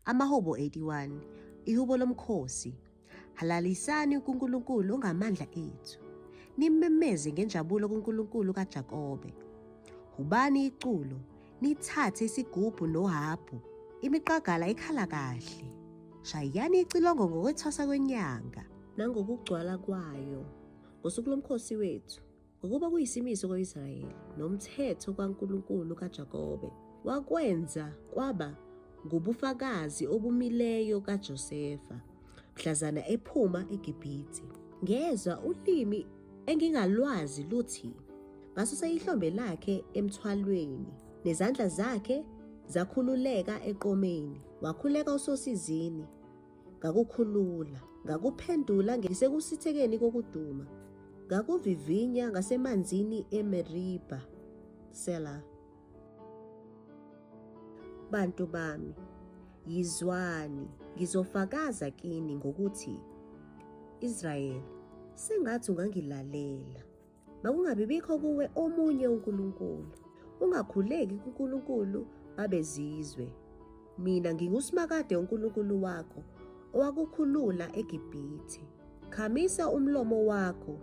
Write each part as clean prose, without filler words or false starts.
Amahubo 81, ihubo lomkhosi. Halalisani kuNkulunkulu ongamandla ethu. Nimmemeze ngenjabulo kuNkulunkulu kaJakobe. Hubani iculo, nithathe isigubhu nohabhu, imiqagala ikhala kahle. Shayani icilongo ngokwethwasa kwenyanga nangokugcwala kwayo. Ngosuku lomkhosi wethu, ngokuba kuyisimiso ko-Israyeli nomthetho kaNkulunkulu kaJakobe, wakwenza kwaba ngubufakazi obumileyo kaJosefa mhlazana ephuma eGibhithe. Ngezwa ulimi engingalwazi luthi, basusa ihlombe lakhe emthwalweni, nezandla zakhe zakhululeka eqomeni. Wakhuleka usosizini, ngakukhulula, ngakuphendula ngisekusithekeni kokuduma, ngakuvivinya ngasemanzini eMeriba. Sela. Bantu bami, yizwani, ngizofakaza kini ngokuthi, Israyeli, sengathi ungangilalela. Makungabi bikho kuwe omunye uNkulunkulu. Ungakhuleki kuNkulunkulu babezizwe. Mina nginguSimakade uNkulunkulu wakho, owakukhulula eGibhithe. Khamisa umlomo wakho,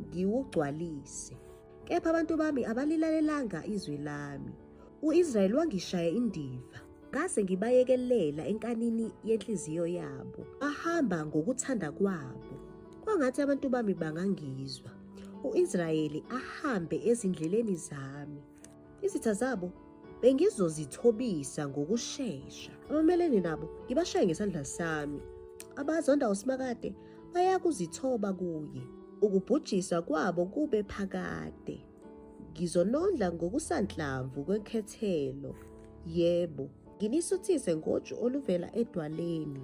ngiwugcwalise. Kepha abantu bami abalilalelanga izwi lami. U-Israyeli wangishaya indiva. Ngase ngibayekelela enkanini yenhliziyo yabo. Bahamba ngokuthanda kwabo. Kwangathi abantu bami bangangizwa. U-Israyeli ahambe ezindleleni zami. Izitha zabo bengizozithobisa ngokushesha. Abamelene nabo ngibashaye ngesandla sami. Abazonda uSimakade bayakuzithoba kuye. Ukubhujiswa kwabo kube phakade. Ngizonondla ngokusanhlamvu kwekhethelo. Yebo, nginisuthise ngoju oluvela edwaleni.